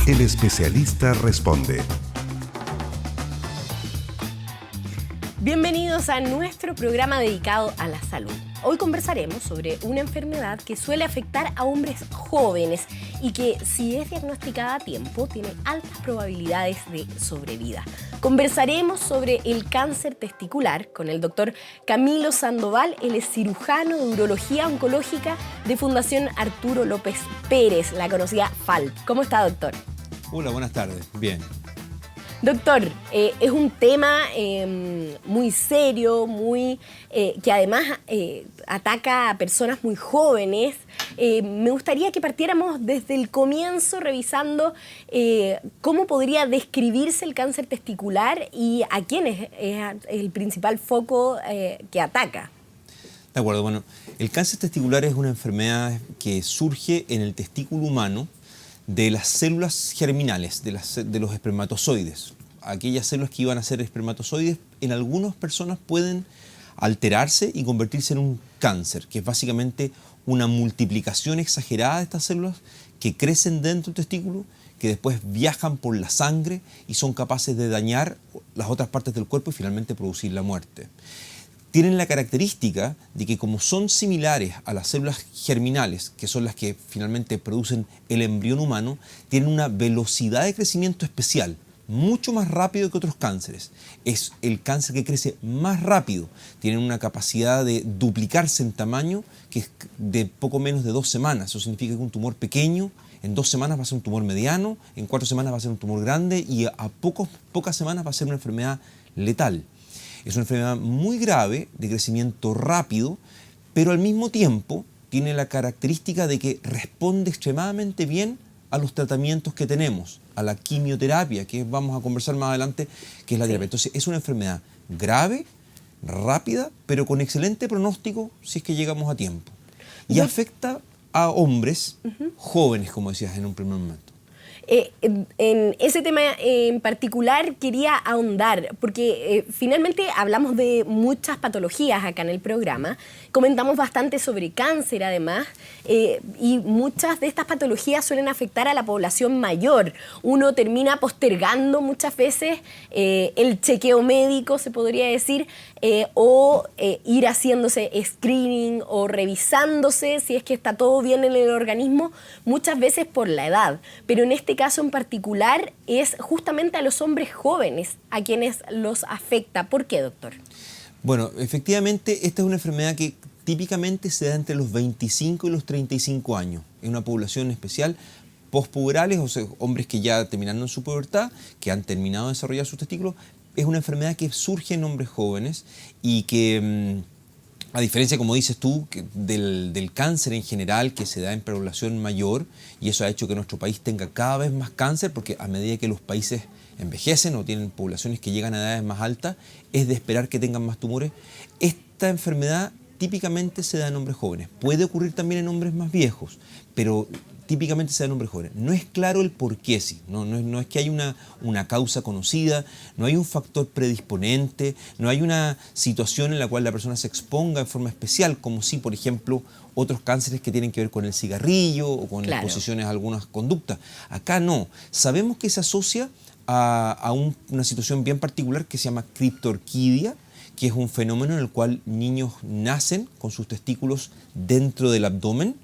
El especialista responde. Bienvenidos a nuestro programa dedicado a la salud. Hoy conversaremos sobre una enfermedad que suele afectar a hombres jóvenes y que, si es diagnosticada a tiempo, tiene altas probabilidades de sobrevida. Conversaremos sobre el cáncer testicular con el doctor Camilo Sandoval. Él es cirujano de urología oncológica de Fundación Arturo López Pérez, la conocida FALP. ¿Cómo está, doctor? Hola, buenas tardes. Bien. Doctor, es un tema muy serio, que además ataca a personas muy jóvenes. Me gustaría que partiéramos desde el comienzo revisando cómo podría describirse el cáncer testicular y a quién es el principal foco que ataca. De acuerdo, bueno, el cáncer testicular es una enfermedad que surge en el testículo humano de las células germinales, de los espermatozoides. Aquellas células que iban a ser espermatozoides, en algunas personas pueden alterarse y convertirse en un cáncer, que es básicamente una multiplicación exagerada de estas células que crecen dentro del testículo, que después viajan por la sangre y son capaces de dañar las otras partes del cuerpo y finalmente producir la muerte. Tienen la característica de que, como son similares a las células germinales, que son las que finalmente producen el embrión humano, tienen una velocidad de crecimiento especial, mucho más rápido que otros cánceres. Es el cáncer que crece más rápido. Tienen una capacidad de duplicarse en tamaño que es de poco menos de 2 semanas. Eso significa que un tumor pequeño en 2 semanas va a ser un tumor mediano, en 4 semanas va a ser un tumor grande y a pocas semanas va a ser una enfermedad letal. Es una enfermedad muy grave, de crecimiento rápido, pero al mismo tiempo tiene la característica de que responde extremadamente bien a los tratamientos que tenemos, a la quimioterapia, que vamos a conversar más adelante, que es la terapia. Entonces es una enfermedad grave, rápida, pero con excelente pronóstico si es que llegamos a tiempo. Y afecta a hombres jóvenes, como decías en un primer momento. En ese tema en particular quería ahondar, porque finalmente hablamos de muchas patologías acá en el programa, comentamos bastante sobre cáncer además, y muchas de estas patologías suelen afectar a la población mayor. Uno termina postergando muchas veces el chequeo médico, se podría decir, o ir haciéndose screening o revisándose si es que está todo bien en el organismo, muchas veces por la edad. Pero en este caso en particular es justamente a los hombres jóvenes a quienes los afecta. ¿Por qué, doctor? Bueno, efectivamente esta es una enfermedad que típicamente se da entre los 25 y los 35 años. Es una población especial postpuberales, o sea, hombres que ya terminaron su pubertad, que han terminado de desarrollar sus testículos. Es una enfermedad que surge en hombres jóvenes y que, a diferencia, como dices tú, del cáncer en general que se da en población mayor, y eso ha hecho que nuestro país tenga cada vez más cáncer, porque a medida que los países envejecen o tienen poblaciones que llegan a edades más altas, es de esperar que tengan más tumores. Esta enfermedad típicamente se da en hombres jóvenes. Puede ocurrir también en hombres más viejos, pero típicamente se da en hombres jóvenes. No es claro el por qué, sí. No es que hay una causa conocida, no hay un factor predisponente, no hay una situación en la cual la persona se exponga en forma especial, como si, por ejemplo, otros cánceres que tienen que ver con el cigarrillo o con exposiciones a algunas conductas. Acá no. Sabemos que se asocia a una situación bien particular que se llama criptorquidia, que es un fenómeno en el cual niños nacen con sus testículos dentro del abdomen.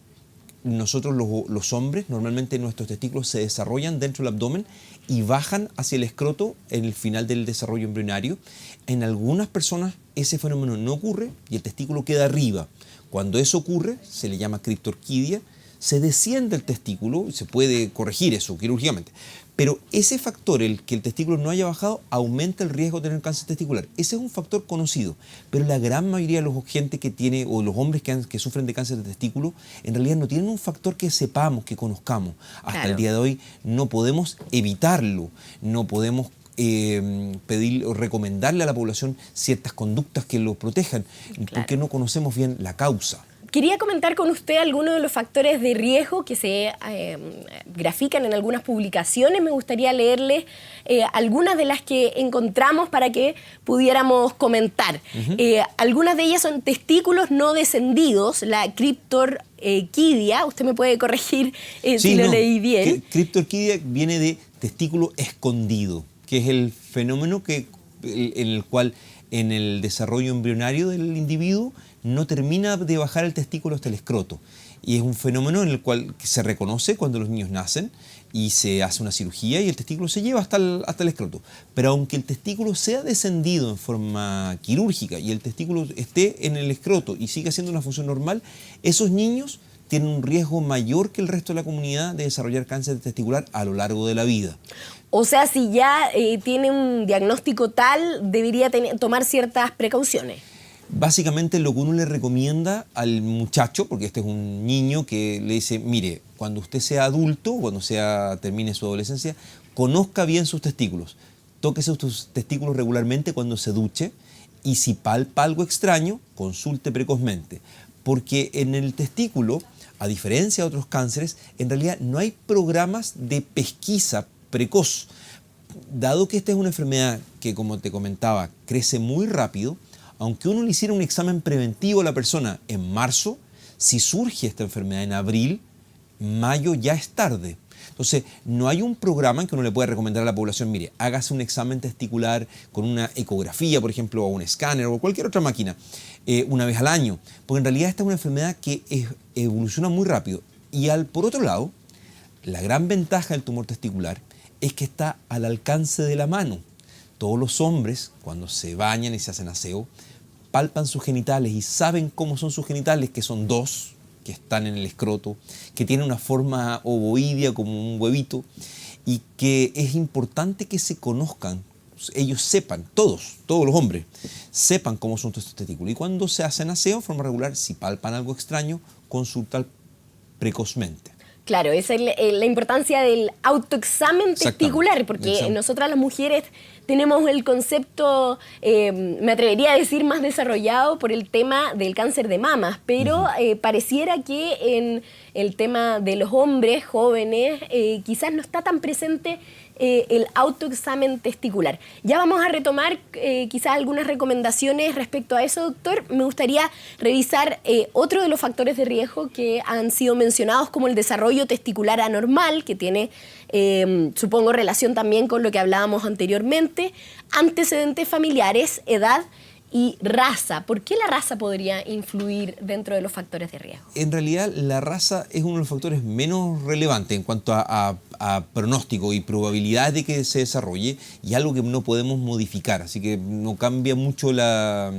Nosotros los hombres, normalmente nuestros testículos se desarrollan dentro del abdomen y bajan hacia el escroto en el final del desarrollo embrionario. En algunas personas ese fenómeno no ocurre y el testículo queda arriba. Cuando eso ocurre, se le llama criptorquidia, se desciende el testículo y se puede corregir eso quirúrgicamente. Pero ese factor, el que el testículo no haya bajado, aumenta el riesgo de tener cáncer testicular. Ese es un factor conocido, pero la gran mayoría de los gente que tiene, o los hombres que sufren de cáncer de testículo, en realidad no tienen un factor que sepamos, que conozcamos. Hasta el día de hoy no podemos evitarlo, no podemos pedir o recomendarle a la población ciertas conductas que lo protejan, porque no conocemos bien la causa. Quería comentar con usted algunos de los factores de riesgo que se grafican en algunas publicaciones. Me gustaría leerles algunas de las que encontramos para que pudiéramos comentar. Algunas de ellas son testículos no descendidos, la criptorquidia. Usted me puede corregir si lo leí bien. Criptorquidia viene de testículo escondido, que es el fenómeno en el cual en el desarrollo embrionario del individuo no termina de bajar el testículo hasta el escroto. Y es un fenómeno en el cual se reconoce cuando los niños nacen y se hace una cirugía y el testículo se lleva hasta el escroto. Pero aunque el testículo sea descendido en forma quirúrgica y el testículo esté en el escroto y siga haciendo una función normal, esos niños tienen un riesgo mayor que el resto de la comunidad de desarrollar cáncer testicular a lo largo de la vida. O sea, si ya tiene un diagnóstico tal, debería tomar ciertas precauciones. Básicamente lo que uno le recomienda al muchacho, porque este es un niño que le dice, mire, cuando usted sea adulto, cuando termine su adolescencia, conozca bien sus testículos. Tóquese sus testículos regularmente cuando se duche y si palpa algo extraño, consulte precozmente. Porque en el testículo, a diferencia de otros cánceres, en realidad no hay programas de pesquisa precoz. Dado que esta es una enfermedad que, como te comentaba, crece muy rápido, aunque uno le hiciera un examen preventivo a la persona en marzo, si surge esta enfermedad en abril, mayo ya es tarde. Entonces, no hay un programa en que uno le pueda recomendar a la población, mire, hágase un examen testicular con una ecografía, por ejemplo, o un escáner o cualquier otra máquina, una vez al año. Porque en realidad esta es una enfermedad que evoluciona muy rápido. Y por otro lado, la gran ventaja del tumor testicular es que está al alcance de la mano. Todos los hombres, cuando se bañan y se hacen aseo, palpan sus genitales y saben cómo son sus genitales, que son dos, que están en el escroto, que tienen una forma ovoidea como un huevito y que es importante que se conozcan, ellos sepan, todos los hombres, sepan cómo son estos testículos. Y cuando se hacen aseo en forma regular, si palpan algo extraño, consultan precozmente. Claro, esa es la importancia del autoexamen testicular, porque nosotras las mujeres tenemos el concepto, me atrevería a decir, más desarrollado por el tema del cáncer de mamas, pero pareciera que en el tema de los hombres jóvenes quizás no está tan presente el autoexamen testicular. Ya vamos a retomar quizás algunas recomendaciones respecto a eso, doctor. Me gustaría revisar otro de los factores de riesgo que han sido mencionados, como el desarrollo testicular anormal, que tiene, supongo, relación también con lo que hablábamos anteriormente, antecedentes familiares, edad y raza. ¿Por qué la raza podría influir dentro de los factores de riesgo? En realidad, la raza es uno de los factores menos relevantes en cuanto a pronóstico y probabilidad de que se desarrolle, y algo que no podemos modificar, así que no cambia mucho la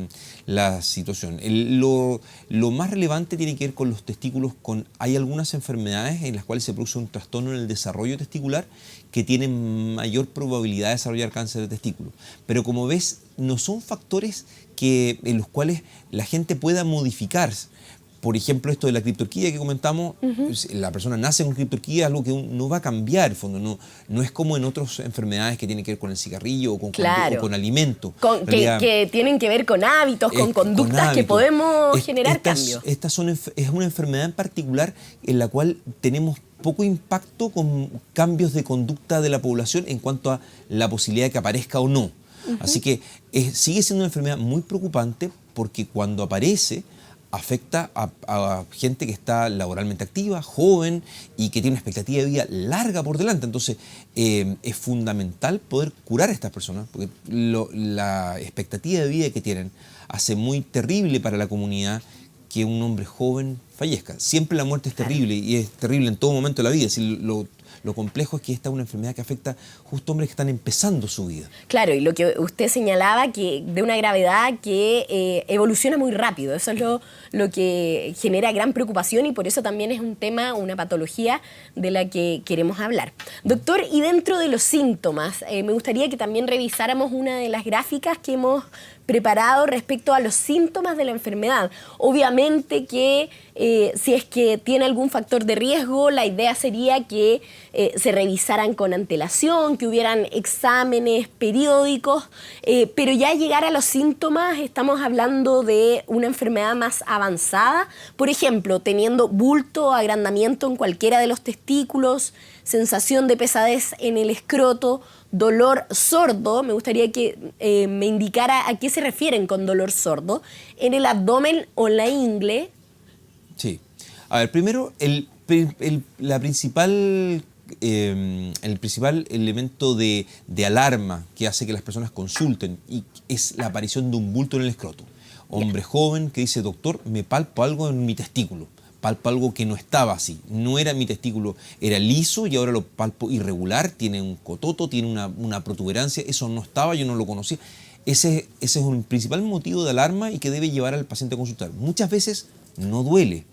situación. Lo más relevante tiene que ver con los testículos. Hay algunas enfermedades en las cuales se produce un trastorno en el desarrollo testicular que tienen mayor probabilidad de desarrollar cáncer de testículo. Pero como ves, no son factores en los cuales la gente pueda modificar. Por ejemplo, esto de la criptorquidia que comentamos, la persona nace con criptorquidia, es algo que no va a cambiar, en fondo. No es como en otras enfermedades que tienen que ver con el cigarrillo o con alimento. Que tienen que ver con hábitos, con conductas que podemos generar cambios. Es una enfermedad en particular en la cual tenemos poco impacto con cambios de conducta de la población en cuanto a la posibilidad de que aparezca o no. Así que sigue siendo una enfermedad muy preocupante, porque cuando aparece afecta a gente que está laboralmente activa, joven y que tiene una expectativa de vida larga por delante. Entonces es fundamental poder curar a estas personas, porque la expectativa de vida que tienen hace muy terrible para la comunidad que un hombre joven fallezca. Siempre la muerte es terrible, y es terrible en todo momento de la vida. Lo complejo es que esta es una enfermedad que afecta justo a hombres que están empezando su vida. Claro, y lo que usted señalaba, que de una gravedad que evoluciona muy rápido. Eso es lo que genera gran preocupación, y por eso también es un tema, una patología de la que queremos hablar. Doctor, y dentro de los síntomas, me gustaría que también revisáramos una de las gráficas que hemos preparado respecto a los síntomas de la enfermedad. Obviamente que si es que tiene algún factor de riesgo, la idea sería que se revisaran con antelación, que hubieran exámenes periódicos, pero ya llegar a los síntomas estamos hablando de una enfermedad más avanzada, por ejemplo, teniendo bulto o agrandamiento en cualquiera de los testículos, sensación de pesadez en el escroto, dolor sordo. Me gustaría que me indicara a qué se refieren con dolor sordo, en el abdomen o la ingle. Sí. A ver, primero, el principal elemento de alarma que hace que las personas consulten es la aparición de un bulto en el escroto. Hombre joven que dice, doctor, me palpo algo en mi testículo. Palpo algo que no estaba así. No era mi testículo, era liso y ahora lo palpo irregular, tiene un cototo, tiene una protuberancia. Eso no estaba, yo no lo conocía. Ese es un principal motivo de alarma y que debe llevar al paciente a consultar. Muchas veces no duele.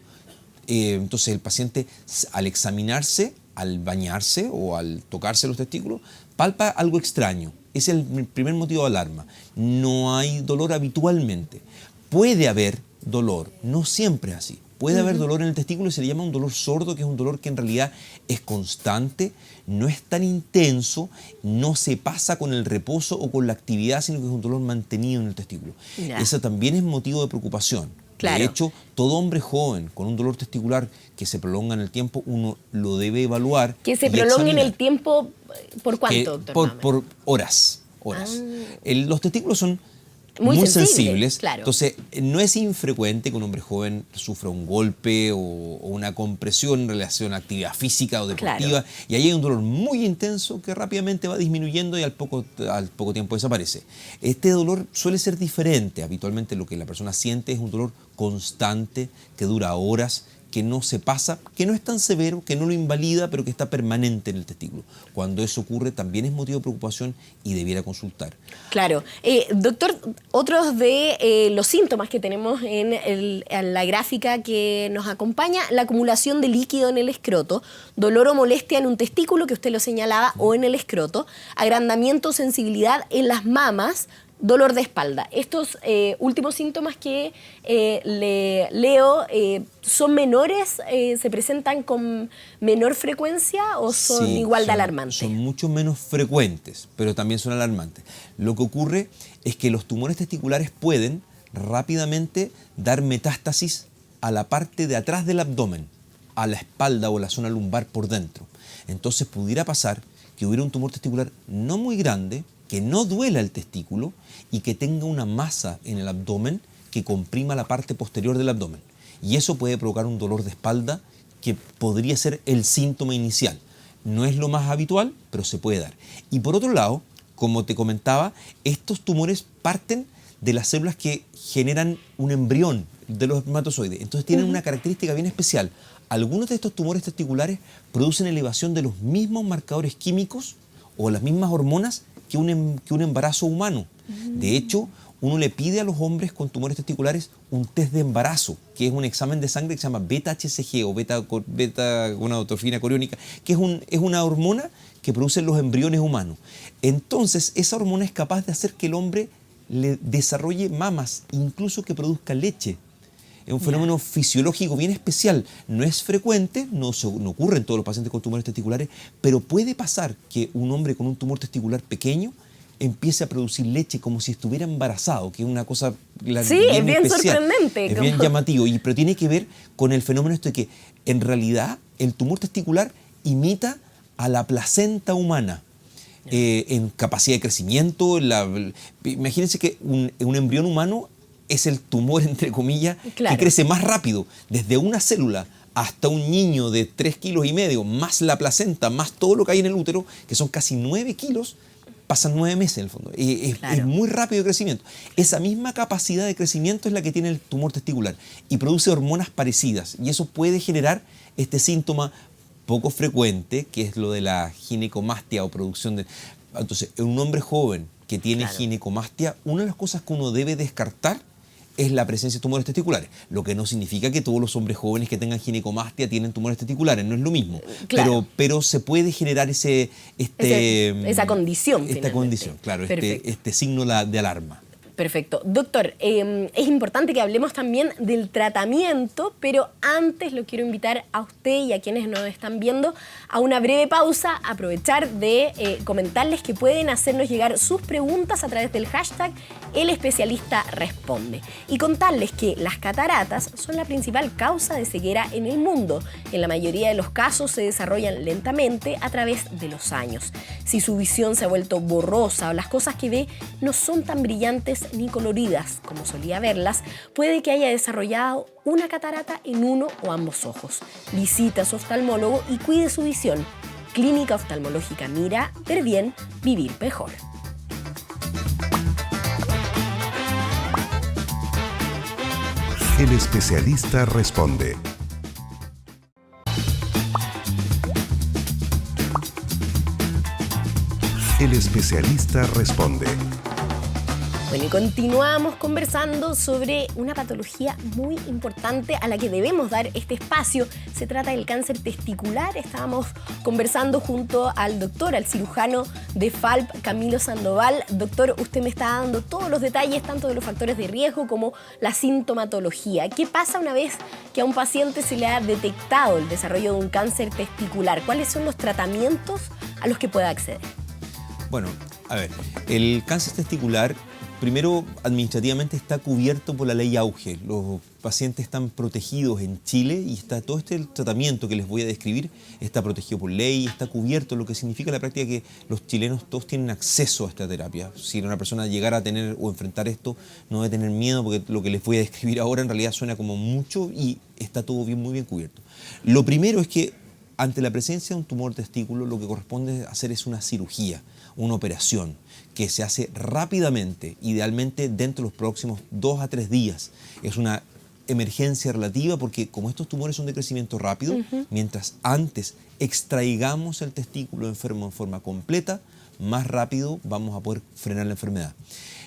Entonces el paciente, al examinarse, al bañarse o al tocarse los testículos, palpa algo extraño. Ese es el primer motivo de alarma. No hay dolor habitualmente. Puede haber dolor, no siempre es así. Puede haber dolor en el testículo y se le llama un dolor sordo, que es un dolor que en realidad es constante, no es tan intenso, no se pasa con el reposo o con la actividad, sino que es un dolor mantenido en el testículo. Eso también es motivo de preocupación. Claro. De hecho, todo hombre joven con un dolor testicular que se prolonga en el tiempo, uno lo debe evaluar. ¿Que se prolongue en el tiempo por cuánto, doctor? Por horas. Los testículos son muy sensibles. Claro. Entonces, no es infrecuente que un hombre joven sufra un golpe o una compresión en relación a actividad física o deportiva. Claro. Y ahí hay un dolor muy intenso que rápidamente va disminuyendo y al poco tiempo desaparece. Este dolor suele ser diferente. Habitualmente lo que la persona siente es un dolor constante que dura horas, que no se pasa, que no es tan severo, que no lo invalida, pero que está permanente en el testículo. Cuando eso ocurre también es motivo de preocupación y debiera consultar. Claro. Doctor, otros de los síntomas que tenemos en la gráfica que nos acompaña, la acumulación de líquido en el escroto, dolor o molestia en un testículo, que usted lo señalaba, o en el escroto, agrandamiento, sensibilidad en las mamas, dolor de espalda. Estos últimos síntomas que le leo, ¿son menores? ¿Se presentan con menor frecuencia o son igual de alarmantes? Son mucho menos frecuentes, pero también son alarmantes. Lo que ocurre es que los tumores testiculares pueden rápidamente dar metástasis a la parte de atrás del abdomen, a la espalda o la zona lumbar por dentro. Entonces pudiera pasar que hubiera un tumor testicular no muy grande, que no duela el testículo y que tenga una masa en el abdomen que comprima la parte posterior del abdomen. Y eso puede provocar un dolor de espalda que podría ser el síntoma inicial. No es lo más habitual, pero se puede dar. Y por otro lado, como te comentaba, estos tumores parten de las células que generan un embrión de los espermatozoides. Entonces tienen una característica bien especial. Algunos de estos tumores testiculares producen elevación de los mismos marcadores químicos o las mismas hormonas que un embarazo humano. De hecho, uno le pide a los hombres con tumores testiculares un test de embarazo, que es un examen de sangre que se llama beta-HCG o beta-gonadotropina coriónica, que es una hormona que producen los embriones humanos. Entonces, esa hormona es capaz de hacer que el hombre le desarrolle mamas, incluso que produzca leche. Es un fenómeno fisiológico bien especial. No es frecuente, no ocurre en todos los pacientes con tumores testiculares, pero puede pasar que un hombre con un tumor testicular pequeño empiece a producir leche como si estuviera embarazado, que es una cosa bien es bien especial. Sorprendente. Es bien llamativo, pero tiene que ver con el fenómeno de que en realidad el tumor testicular imita a la placenta humana. En capacidad de crecimiento. Imagínense que un embrión humano es el tumor, entre comillas, que crece más rápido, desde una célula hasta un niño de 3,5 kilos, más la placenta, más todo lo que hay en el útero, que son casi 9 kilos, pasan 9 meses en el fondo. Es muy rápido el crecimiento. Esa misma capacidad de crecimiento es la que tiene el tumor testicular y produce hormonas parecidas, y eso puede generar este síntoma poco frecuente, que es lo de la ginecomastia o producción de... Entonces, en un hombre joven que tiene ginecomastia, una de las cosas que uno debe descartar es la presencia de tumores testiculares, lo que no significa que todos los hombres jóvenes que tengan ginecomastia tienen tumores testiculares, no es lo mismo, pero se puede generar esa condición, esta condición, claro, este signo de alarma. Perfecto. Doctor, es importante que hablemos también del tratamiento, pero antes lo quiero invitar a usted y a quienes nos están viendo a una breve pausa, aprovechar de comentarles que pueden hacernos llegar sus preguntas a través del hashtag El Especialista Responde y contarles que las cataratas son la principal causa de ceguera en el mundo. En la mayoría de los casos se desarrollan lentamente a través de los años. Si su visión se ha vuelto borrosa o las cosas que ve no son tan brillantes ni coloridas como solía verlas, puede que haya desarrollado una catarata en uno o ambos ojos. Visita a su oftalmólogo y cuide su visión. Clínica Oftalmológica Mira, ver bien, vivir mejor. El Especialista Responde. El Especialista Responde. Bueno, y continuamos conversando sobre una patología muy importante a la que debemos dar este espacio. Se trata del cáncer testicular. Estábamos conversando junto al doctor, al cirujano de FALP, Camilo Sandoval. Doctor, usted me está dando todos los detalles, tanto de los factores de riesgo como la sintomatología. ¿Qué pasa una vez que a un paciente se le ha detectado el desarrollo de un cáncer testicular? ¿Cuáles son los tratamientos a los que pueda acceder? Bueno, a ver, el cáncer testicular, primero, administrativamente está cubierto por la ley Auge. Los pacientes están protegidos en Chile y está todo este tratamiento que les voy a describir está protegido por ley, está cubierto, lo que significa en la práctica que los chilenos todos tienen acceso a esta terapia. Si una persona llegara a tener o enfrentar esto, no debe tener miedo porque lo que les voy a describir ahora en realidad suena como mucho y está todo bien, muy bien cubierto. Lo primero es que ante la presencia de un tumor testículo lo que corresponde hacer es una cirugía, una operación que se hace rápidamente, idealmente dentro de los próximos 2 a 3 días. Es una emergencia relativa porque como estos tumores son de crecimiento rápido, mientras antes extraigamos el testículo enfermo en forma completa, más rápido vamos a poder frenar la enfermedad.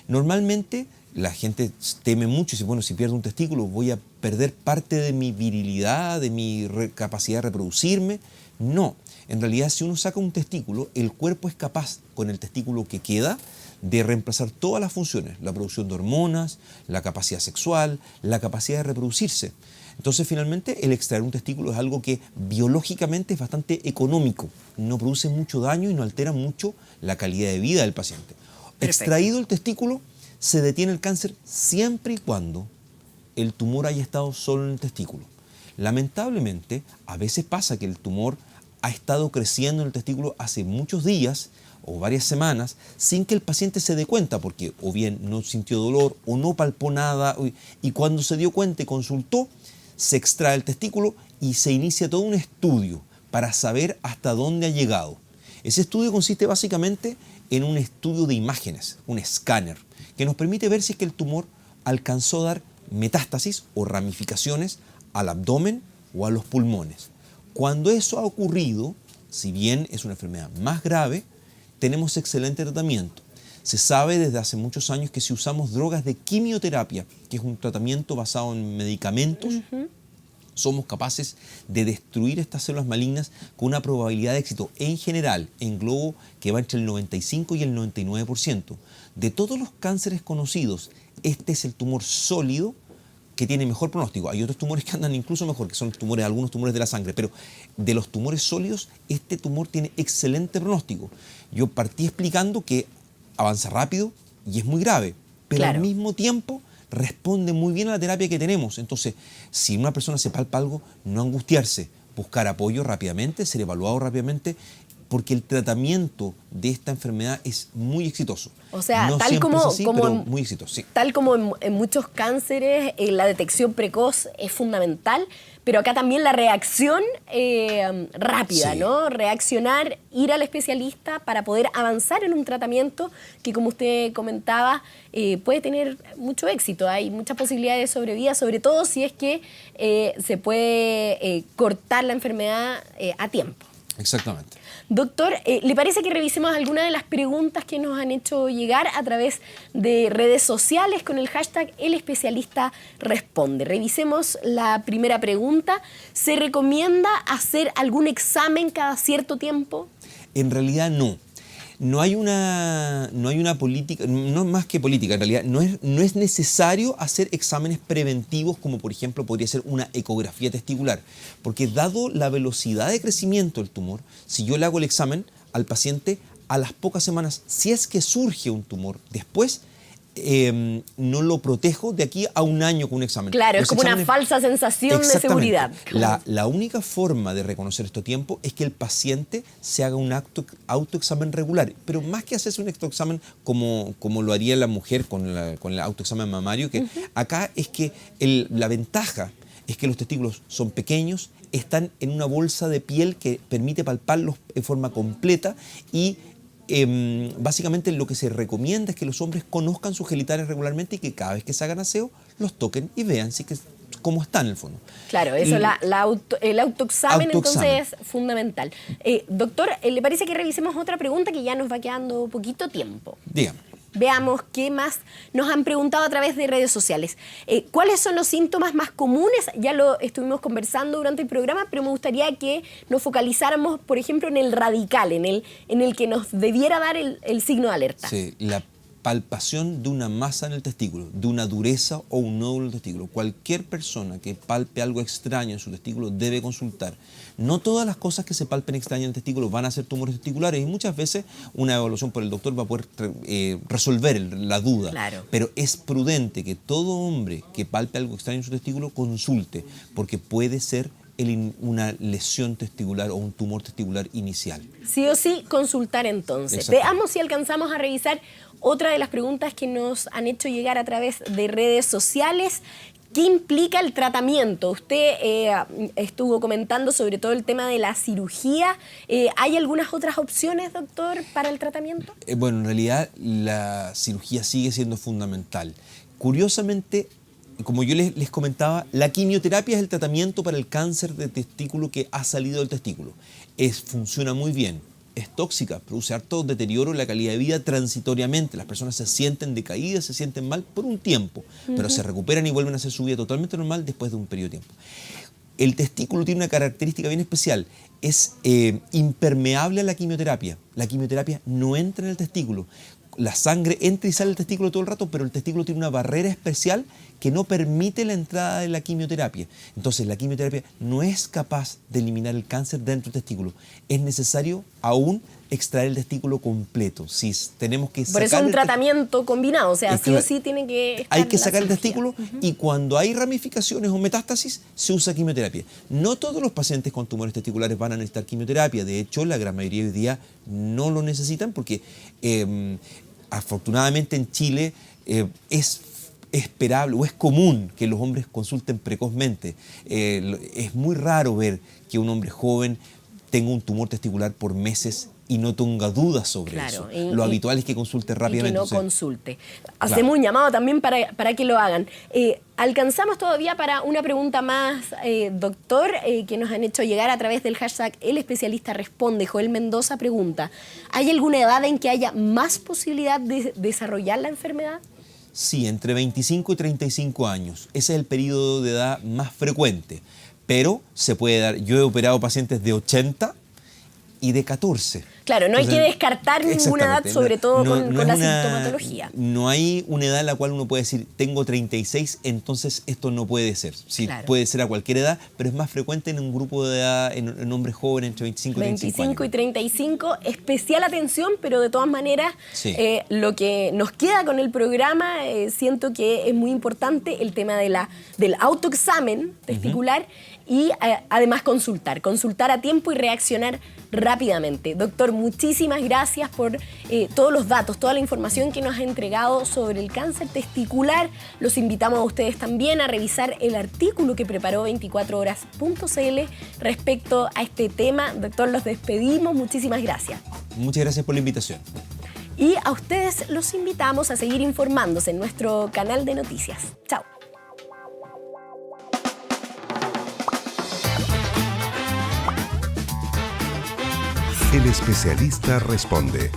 Normalmente la gente teme mucho y dice, bueno, si pierdo un testículo voy a perder parte de mi virilidad, de mi capacidad de reproducirme. No, en realidad si uno saca un testículo, el cuerpo es capaz, con el testículo que queda, de reemplazar todas las funciones, la producción de hormonas, la capacidad sexual, la capacidad de reproducirse. Entonces, finalmente, el extraer un testículo es algo que biológicamente es bastante económico, no produce mucho daño y no altera mucho la calidad de vida del paciente. Perfecto. Extraído el testículo, se detiene el cáncer siempre y cuando el tumor haya estado solo en el testículo. Lamentablemente, a veces pasa que el tumor ha estado creciendo en el testículo hace muchos días o varias semanas sin que el paciente se dé cuenta porque o bien no sintió dolor o no palpó nada y cuando se dio cuenta y consultó, se extrae el testículo y se inicia todo un estudio para saber hasta dónde ha llegado. Ese estudio consiste básicamente en un estudio de imágenes, un escáner, que nos permite ver si es que el tumor alcanzó a dar metástasis o ramificaciones al abdomen o a los pulmones. Cuando eso ha ocurrido, si bien es una enfermedad más grave, tenemos excelente tratamiento. Se sabe desde hace muchos años que si usamos drogas de quimioterapia, que es un tratamiento basado en medicamentos, somos capaces de destruir estas células malignas con una probabilidad de éxito en general, en globo, que va entre el 95 y el 99%. De todos los cánceres conocidos, este es el tumor sólido que tiene mejor pronóstico. Hay otros tumores que andan incluso mejor, que son tumores, algunos tumores de la sangre, pero de los tumores sólidos, este tumor tiene excelente pronóstico. Yo partí explicando que avanza rápido y es muy grave, pero claro, al mismo tiempo responde muy bien a la terapia que tenemos. Entonces, si una persona se palpa algo, no angustiarse, buscar apoyo rápidamente, ser evaluado rápidamente, porque el tratamiento de esta enfermedad es muy exitoso. O sea, no tal como, es así, como pero en, muy exitoso, sí. Tal como en muchos cánceres, la detección precoz es fundamental, pero acá también la reacción rápida, sí, ¿no? Reaccionar, ir al especialista para poder avanzar en un tratamiento que, como usted comentaba, puede tener mucho éxito. Hay muchas posibilidades de sobrevida, sobre todo si es que se puede cortar la enfermedad a tiempo. Exactamente. Doctor, ¿le parece que revisemos algunas de las preguntas que nos han hecho llegar a través de redes sociales con el hashtag El Especialista Responde? Revisemos la primera pregunta. ¿Se recomienda hacer algún examen cada cierto tiempo? En realidad no. No hay una política, no más que política en realidad, no es necesario hacer exámenes preventivos como por ejemplo podría ser una ecografía testicular, porque dado la velocidad de crecimiento del tumor, si yo le hago el examen al paciente a las pocas semanas, si es que surge un tumor después, no lo protejo de aquí a un año con un examen. Claro, Los es como una exámenes, falsa sensación de seguridad. La única forma de reconocer esto a tiempo es que el paciente se haga un autoexamen regular, pero más que hacerse un autoexamen como lo haría la mujer con el autoexamen mamario, que acá es que la ventaja es que los testículos son pequeños, están en una bolsa de piel que permite palparlos en forma completa y básicamente lo que se recomienda es que los hombres conozcan sus genitales regularmente y que cada vez que se hagan aseo los toquen y vean cómo están en el fondo. Claro, eso, el autoexamen entonces es fundamental. Doctor, ¿le parece que revisemos otra pregunta que ya nos va quedando poquito tiempo? Dígame. Veamos qué más nos han preguntado a través de redes sociales. ¿Cuáles son los síntomas más comunes? Ya lo estuvimos conversando durante el programa, pero me gustaría que nos focalizáramos, por ejemplo, en el radical, en el que nos debiera dar el signo de alerta. Sí, la palpación de una masa en el testículo, de una dureza o un nódulo en el testículo. Cualquier persona que palpe algo extraño en su testículo debe consultar. No todas las cosas que se palpen extrañas en el testículo van a ser tumores testiculares y muchas veces una evaluación por el doctor va a poder resolver la duda. Claro. Pero es prudente que todo hombre que palpe algo extraño en su testículo consulte, porque puede ser una lesión testicular o un tumor testicular inicial. Sí o sí, consultar entonces. Veamos si alcanzamos a revisar otra de las preguntas que nos han hecho llegar a través de redes sociales. ¿Qué implica el tratamiento? Usted estuvo comentando sobre todo el tema de la cirugía. ¿Hay algunas otras opciones, doctor, para el tratamiento? Bueno, en realidad la cirugía sigue siendo fundamental. Curiosamente, como yo les comentaba, la quimioterapia es el tratamiento para el cáncer de testículo que ha salido del testículo. Funciona muy bien. Es tóxica, produce harto deterioro en la calidad de vida transitoriamente. Las personas se sienten decaídas, se sienten mal por un tiempo, pero se recuperan y vuelven a hacer su vida totalmente normal después de un periodo de tiempo. El testículo tiene una característica bien especial, es impermeable a la quimioterapia. La quimioterapia no entra en el testículo. La sangre entra y sale del testículo todo el rato, pero el testículo tiene una barrera especial que no permite la entrada de la quimioterapia. Entonces, la quimioterapia no es capaz de eliminar el cáncer dentro del testículo. Es necesario aún extraer el testículo completo. Si tenemos que Por eso es un tratamiento combinado, o sea, sí o sí tiene que estar. Hay que sacar el testículo y cuando hay ramificaciones o metástasis, se usa quimioterapia. No todos los pacientes con tumores testiculares van a necesitar quimioterapia. De hecho, la gran mayoría hoy día no lo necesitan porque afortunadamente en Chile es esperable o es común que los hombres consulten precozmente. Es muy raro ver que un hombre joven tenga un tumor testicular por meses y no tenga dudas sobre eso. Lo habitual es que consulte rápidamente. Y que no consulte. Hacemos un llamado también para que lo hagan. Alcanzamos todavía para una pregunta más, doctor, que nos han hecho llegar a través del hashtag El Especialista Responde. Joel Mendoza pregunta, ¿hay alguna edad en que haya más posibilidad de desarrollar la enfermedad? Sí, entre 25 y 35 años. Ese es el periodo de edad más frecuente. Pero se puede dar, yo he operado pacientes de 80 y de 14. Claro, no hay que descartar ninguna edad, sobre todo con la sintomatología. No hay una edad en la cual uno puede decir, tengo 36, entonces esto no puede ser. Sí, claro. Puede ser a cualquier edad, pero es más frecuente en un grupo de edad, en hombres jóvenes entre 25 y 35 años. 25 y 35, especial atención, pero de todas maneras, sí. Lo que nos queda con el programa, siento que es muy importante el tema del autoexamen testicular y además consultar a tiempo y reaccionar rápidamente. Doctor, muchísimas gracias por todos los datos, toda la información que nos ha entregado sobre el cáncer testicular. Los invitamos a ustedes también a revisar el artículo que preparó 24horas.cl respecto a este tema. Doctor, los despedimos. Muchísimas gracias. Muchas gracias por la invitación. Y a ustedes los invitamos a seguir informándose en nuestro canal de noticias. Chao. El Especialista Responde.